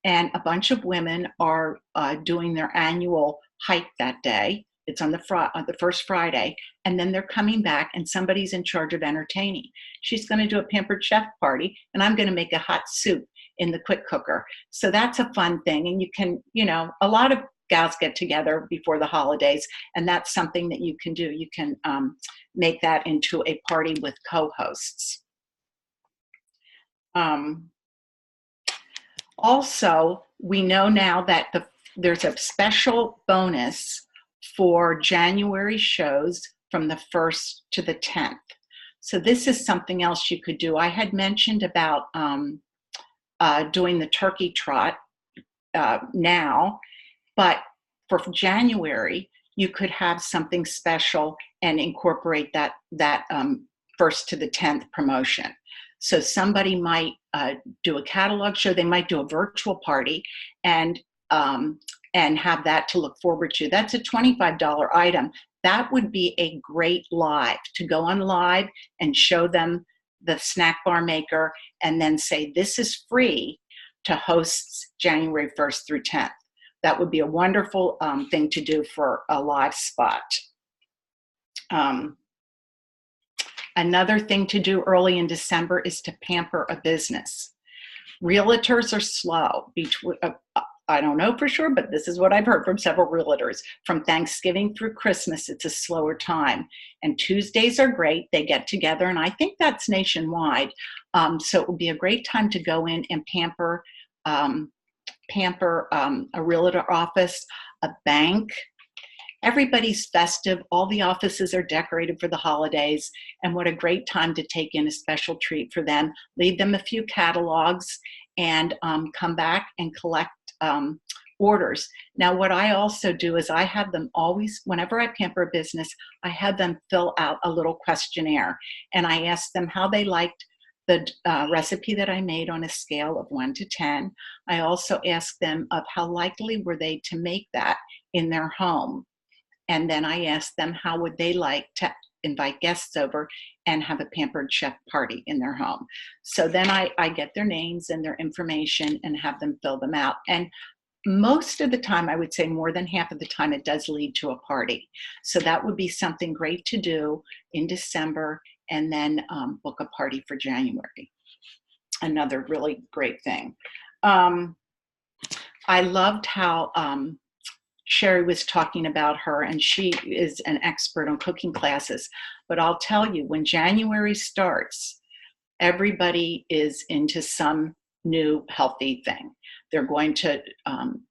And a bunch of women are doing their annual hike that day. It's on the first Friday. And then they're coming back, and somebody's in charge of entertaining. She's going to do a pampered chef party, and I'm going to make a hot soup in the quick cooker. So that's a fun thing. And you can, a lot of gals get together before the holidays, and that's something that you can do. You can make that into a party with co-hosts. Also, we know now that there's a special bonus for January shows from the 1st to the 10th. So this is something else you could do. I had mentioned about doing the turkey trot now, but for January, you could have something special and incorporate that 1st to the 10th promotion. So somebody might do a catalog show. They might do a virtual party and have that to look forward to. That's a $25 item. That would be a great live, to go on live and show them the snack bar maker and then say, this is free to hosts January 1st through 10th. That would be a wonderful thing to do for a live spot. Another thing to do early in December is to pamper a business. Realtors are slow. I don't know for sure, but this is what I've heard from several realtors. From Thanksgiving through Christmas, it's a slower time. And Tuesdays are great. They get together, and I think that's nationwide. So it would be a great time to go in and pamper a realtor office, a bank. Everybody's festive. All the offices are decorated for the holidays, and what a great time to take in a special treat for them. Leave them a few catalogs and come back and collect orders. Now, what I also do is I have them always, whenever I pamper a business, I have them fill out a little questionnaire, and I ask them how they liked the recipe that I made on a scale of 1 to 10. I also ask them of how likely were they to make that in their home. And then I ask them how would they like to invite guests over and have a pampered chef party in their home. So then I get their names and their information and have them fill them out. And most of the time, I would say more than half of the time, it does lead to a party. So that would be something great to do in December, and then book a party for January. Another really great thing. I loved how Sherry was talking about her, and she is an expert on cooking classes. But I'll tell you, when January starts, everybody is into some new healthy thing. They're going to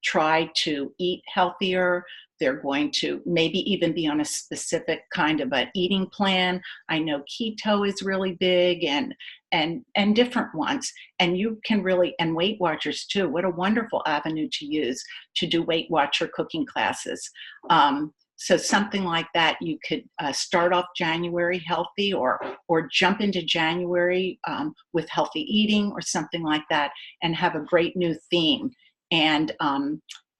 try to eat healthier. They're going to maybe even be on a specific kind of an eating plan. I know keto is really big, and different ones. And you can really, and Weight Watchers too. What a wonderful avenue to use to do Weight Watcher cooking classes. So something like that, you could start off January healthy, or jump into January with healthy eating or something like that, and have a great new theme.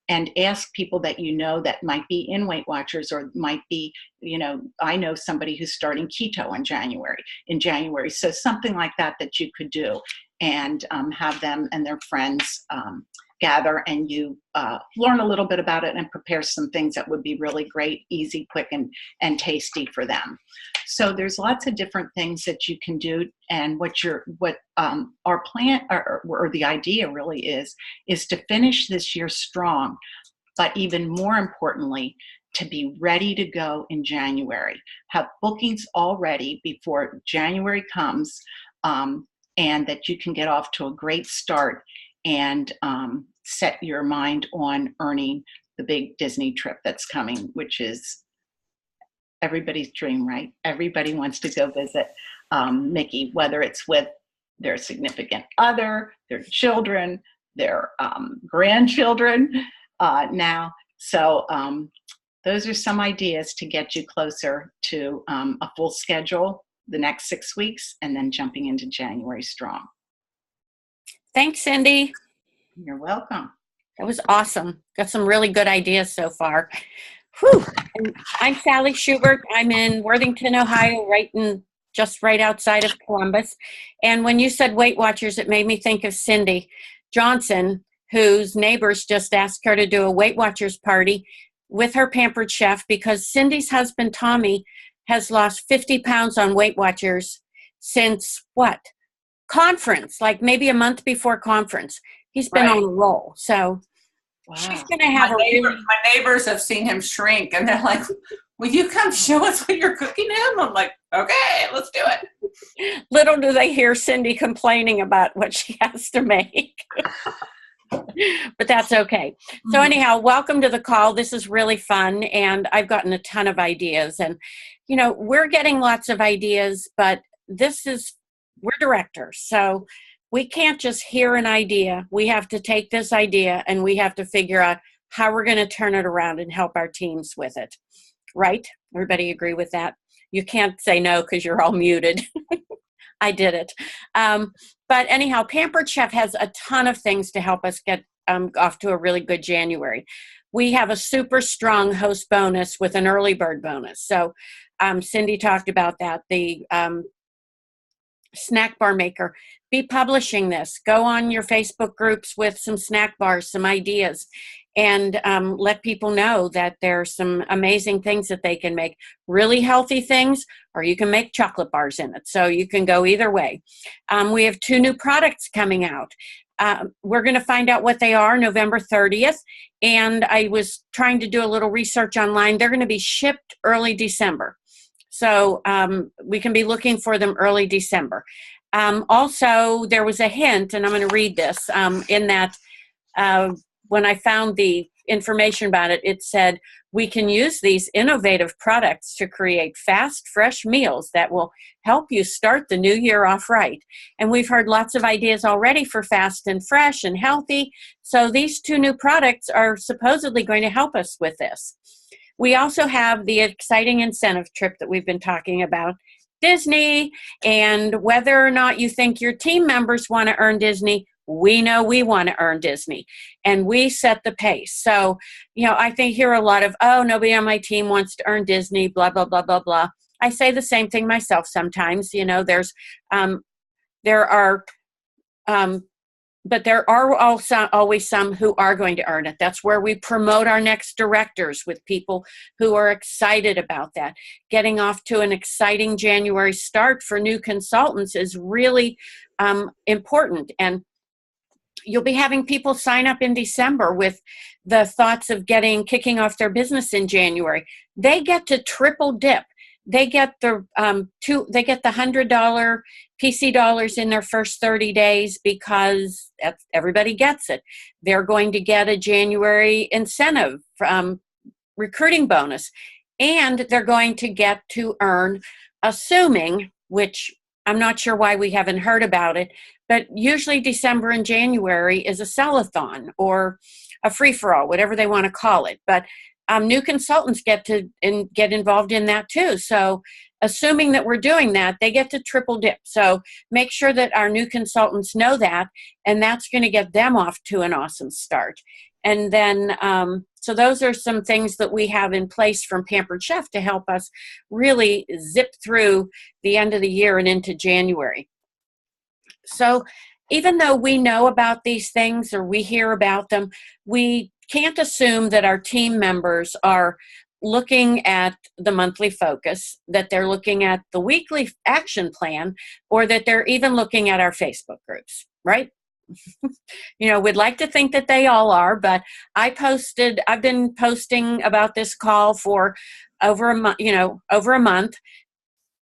And ask people that you know that might be in Weight Watchers, or might be, I know somebody who's starting keto in January. So something like that you could do, and have them and their friends gather, and you learn a little bit about it and prepare some things that would be really great, easy, quick, and tasty for them. So there's lots of different things that you can do, and what our plan or the idea really is to finish this year strong, but even more importantly, to be ready to go in January. Have bookings all ready before January comes, and that you can get off to a great start, and set your mind on earning the big Disney trip that's coming, which is everybody's dream, right? Everybody wants to go visit Mickey, whether it's with their significant other, their children, their grandchildren now. So those are some ideas to get you closer to a full schedule the next 6 weeks, and then jumping into January strong. Thanks, Cindy. You're welcome. That was awesome. Got some really good ideas so far. Whew. And I'm Sally Schubert. I'm in Worthington, Ohio, just right outside of Columbus. And when you said Weight Watchers, it made me think of Cindy Johnson, whose neighbors just asked her to do a Weight Watchers party with her Pampered Chef, because Cindy's husband, Tommy, has lost 50 pounds on Weight Watchers since conference, like maybe a month before conference. He's been on a roll. So she's going to have my neighbors have seen him shrink, and they're like, will you come show us what you're cooking him? I'm like, okay, let's do it. Little do they hear Cindy complaining about what she has to make. But that's okay. So anyhow, welcome to the call. This is really fun, and I've gotten a ton of ideas. And, we're getting lots of ideas, but we're directors. So we can't just hear an idea. We have to take this idea, and we have to figure out how we're going to turn it around and help our teams with it. Right? Everybody agree with that? You can't say no because you're all muted. I did it. But anyhow, Pampered Chef has a ton of things to help us get off to a really good January. We have a super strong host bonus with an early bird bonus. So Cindy talked about that. The snack bar maker. Be publishing this. Go on your Facebook groups with some snack bars, some ideas, and let people know that there's some amazing things that they can make. Really healthy things, or you can make chocolate bars in it. So you can go either way. We have 2 new products coming out. We're going to find out what they are November 30th. And I was trying to do a little research online. They're going to be shipped early December. So we can be looking for them early December. Also, there was a hint, and I'm going to read this, in that when I found the information about it, it said, we can use these innovative products to create fast, fresh meals that will help you start the new year off right. And we've heard lots of ideas already for fast and fresh and healthy. So these 2 new products are supposedly going to help us with this. We also have the exciting incentive trip that we've been talking about, Disney, and whether or not you think your team members want to earn Disney, we know we want to earn Disney, and we set the pace. So, I hear a lot of, oh, nobody on my team wants to earn Disney, blah, blah, blah, blah, blah. I say the same thing myself sometimes. But there are also always some who are going to earn it. That's where we promote our next directors with people who are excited about that. Getting off to an exciting January start for new consultants is really important. And you'll be having people sign up in December with the thoughts of kicking off their business in January. They get to triple dip. They get the $100 PC dollars in their first 30 days because everybody gets it. They're going to get a January incentive recruiting bonus, and they're going to get to earn, assuming, which I'm not sure why we haven't heard about it, but usually December and January is a sell-a-thon or a free-for-all, whatever they want to call it. But new consultants get involved in that too. So assuming that we're doing that, they get to triple dip. So make sure that our new consultants know that, and that's going to get them off to an awesome start. And then, so those are some things that we have in place from Pampered Chef to help us really zip through the end of the year and into January. So even though we know about these things or we hear about them, we can't assume that our team members are looking at the monthly focus, that they're looking at the weekly action plan, or that they're even looking at our Facebook groups, right? We'd like to think that they all are, but I've been posting about this call for over a month,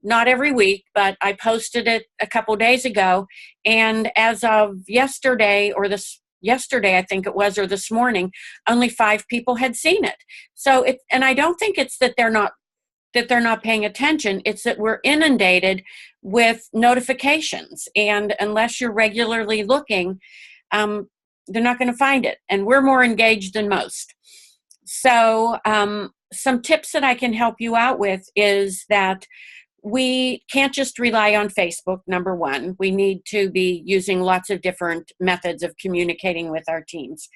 not every week, but I posted it a couple days ago. And as of yesterday, I think it was, or this morning, only 5 people had seen it. So and I don't think it's that they're not paying attention. It's that we're inundated with notifications, and unless you're regularly looking, they're not going to find it. And we're more engaged than most. So some tips that I can help you out with is that we can't just rely on Facebook, number one. We need to be using lots of different methods of communicating with our teams.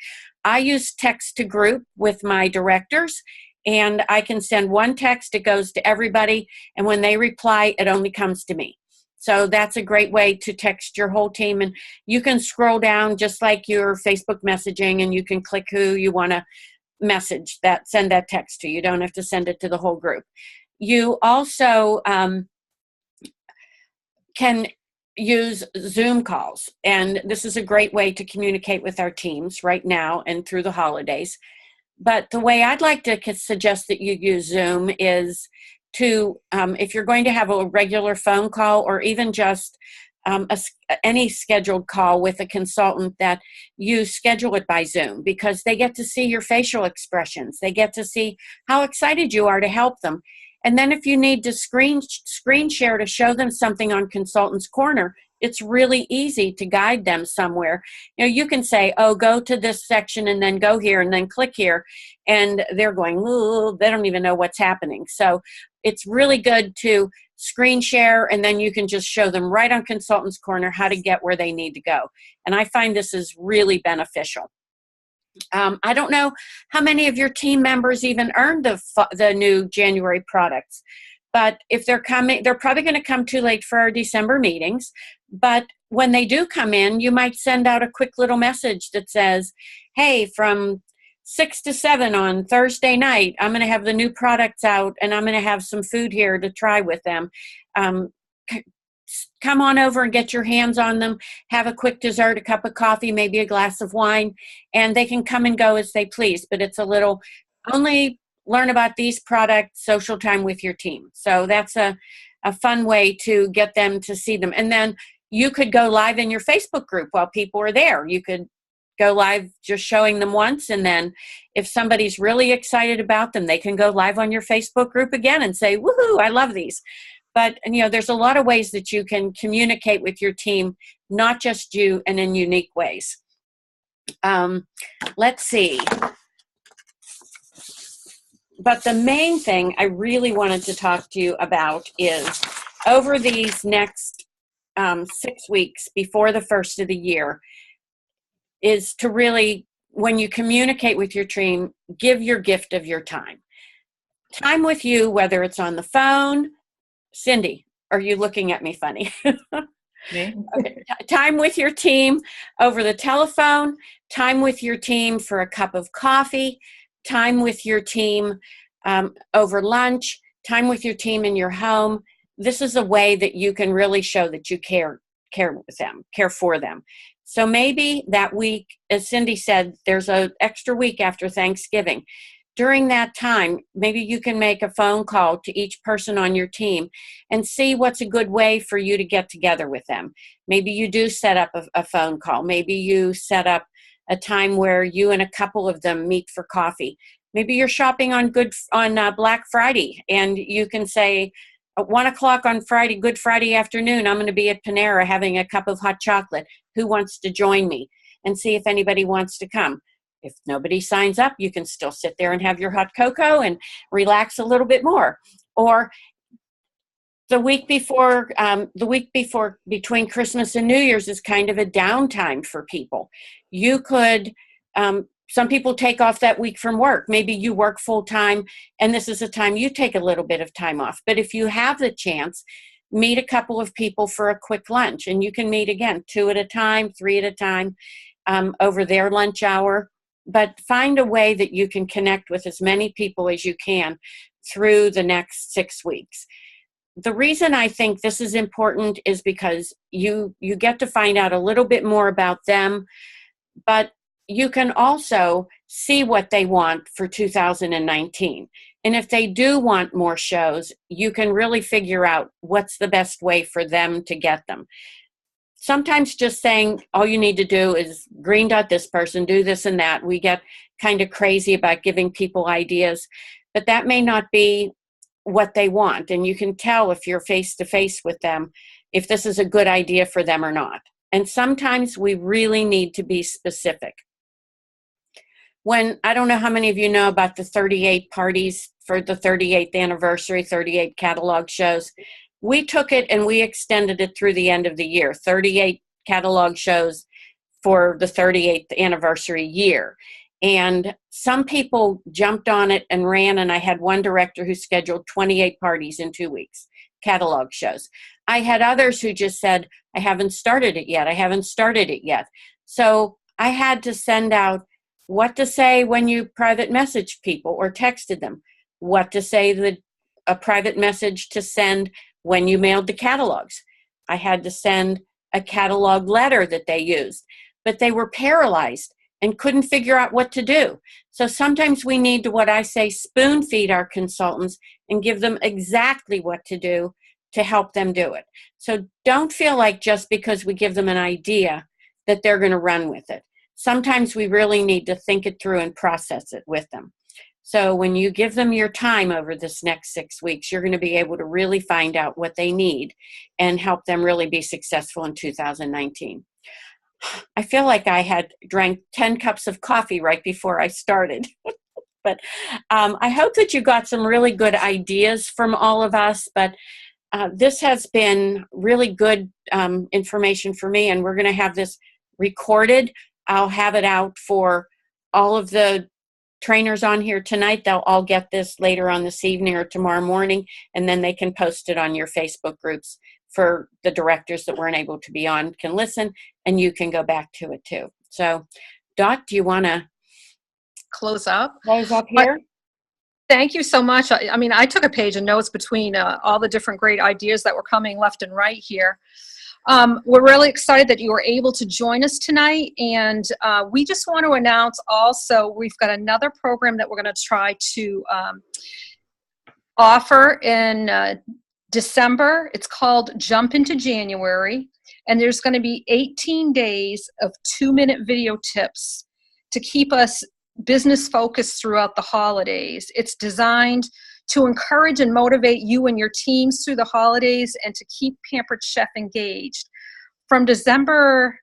I use text to group with my directors, and I can send one text, it goes to everybody, and when they reply, it only comes to me. So that's a great way to text your whole team, and you can scroll down just like your Facebook messaging, and you can click who you want to send that text to. You don't have to send it to the whole group. You also can use Zoom calls, and this is a great way to communicate with our teams right now and through the holidays. But the way I'd like to suggest that you use Zoom is to, if you're going to have a regular phone call or even just any scheduled call with a consultant, that you schedule it by Zoom, because they get to see your facial expressions. They get to see how excited you are to help them. And then if you need to screen share to show them something on Consultant's Corner, it's really easy to guide them somewhere. You can say, oh, go to this section and then go here and then click here. And they're going, ooh, they don't even know what's happening. So it's really good to screen share, and then you can just show them right on Consultant's Corner how to get where they need to go. And I find this is really beneficial. I don't know how many of your team members even earned the new January products, but if they're coming, they're probably going to come too late for our December meetings. But when they do come in, you might send out a quick little message that says, hey, from 6 to 7 on Thursday night, I'm going to have the new products out, and I'm going to have some food here to try with them. Come on over and get your hands on them, have a quick dessert, a cup of coffee, maybe a glass of wine, and they can come and go as they please. But it's a little, only learn about these products, social time with your team. So that's a fun way to get them to see them. And then you could go live in your Facebook group while people are there. You could go live just showing them once, and then if somebody's really excited about them, they can go live on your Facebook group again and say, woohoo, I love these. But, there's a lot of ways that you can communicate with your team, not just you, and in unique ways. Let's see. But the main thing I really wanted to talk to you about is over these next 6 weeks before the first of the year is to really, when you communicate with your team, give your gift of your time. Time with you, whether it's on the phone. Cindy, are you looking at me funny? Okay. Time with your team over the telephone, time with your team for a cup of coffee, time with your team over lunch, time with your team in your home. This is a way that you can really show that you care for them. So maybe that week, as Cindy said, there's an extra week after Thanksgiving. During that time, maybe you can make a phone call to each person on your team and see what's a good way for you to get together with them. Maybe you do set up a phone call. Maybe you set up a time where you and a couple of them meet for coffee. Maybe you're shopping on Black Friday, and you can say, at 1 o'clock on Friday, Good Friday afternoon, I'm going to be at Panera having a cup of hot chocolate. Who wants to join me? And see if anybody wants to come. If nobody signs up, you can still sit there and have your hot cocoa and relax a little bit more. Or the week before, between Christmas and New Year's is kind of a downtime for people. You could, some people take off that week from work. Maybe you work full time, and this is a time you take a little bit of time off. But if you have the chance, meet a couple of people for a quick lunch, and you can meet again 2 at a time, 3 at a time over their lunch hour. But find a way that you can connect with as many people as you can through the next 6 weeks. The reason I think this is important is because you get to find out a little bit more about them, but you can also see what they want for 2019. And if they do want more shows, you can really figure out what's the best way for them to get them. Sometimes just saying all you need to do is green dot this person, do this and that. We get kind of crazy about giving people ideas, but that may not be what they want. And you can tell if you're face to face with them, if this is a good idea for them or not. And sometimes we really need to be specific. I don't know how many of you know about the 38 parties for the 38th anniversary, 38 catalog shows. We took it and we extended it through the end of the year, 38 catalog shows for the 38th anniversary year. And some people jumped on it and ran, and I had one director who scheduled 28 parties in 2 weeks, catalog shows. I had others who just said, I haven't started it yet. I haven't started it yet. So I had to send out what to say when you private messaged people or texted them, what to say, a private message to send when you mailed the catalogs. I had to send a catalog letter that they used, but they were paralyzed and couldn't figure out what to do. So sometimes we need to, what I say, spoon feed our consultants and give them exactly what to do to help them do it. So don't feel like just because we give them an idea that they're going to run with it. Sometimes we really need to think it through and process it with them. So when you give them your time over this next 6 weeks, you're going to be able to really find out what they need and help them really be successful in 2019. I feel like I had drank 10 cups of coffee right before I started. But I hope that you got some really good ideas from all of us. But this has been really good information for me, and we're going to have this recorded. I'll have it out for all of the trainers on here tonight. They'll all get this later on this evening or tomorrow morning, and then they can post it on your Facebook groups for the directors that weren't able to be on can listen, and you can go back to it too. So, Dot, do you want to close up here? Thank you so much. I mean, I took a page of notes between all the different great ideas that were coming left and right here. We're really excited that you were able to join us tonight, and we just want to announce also we've got another program that we're going to try to offer in December. It's called Jump into January, and there's going to be 18 days of 2-minute video tips to keep us business focused throughout the holidays. It's designed to encourage and motivate you and your teams through the holidays and to keep Pampered Chef engaged. From December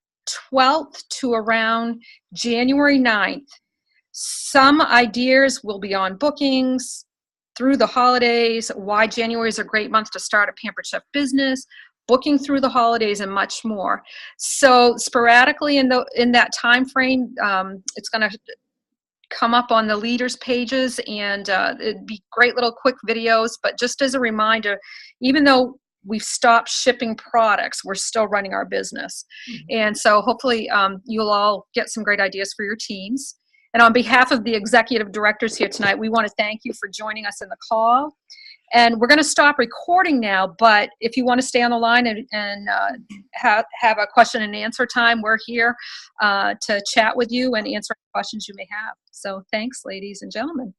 12th to around January 9th, some ideas will be on bookings through the holidays, why January is a great month to start a Pampered Chef business, booking through the holidays, and much more. So sporadically in that time frame, it's going to come up on the leaders pages, and it'd be great little quick videos. But just as a reminder, even though we've stopped shipping products, we're still running our business. And so hopefully you'll all get some great ideas for your teams. And on behalf of the executive directors here tonight, we want to thank you for joining us in the call. And we're going to stop recording now, but if you want to stay on the line and have a question and answer time, we're here to chat with you and answer questions you may have. So thanks, ladies and gentlemen.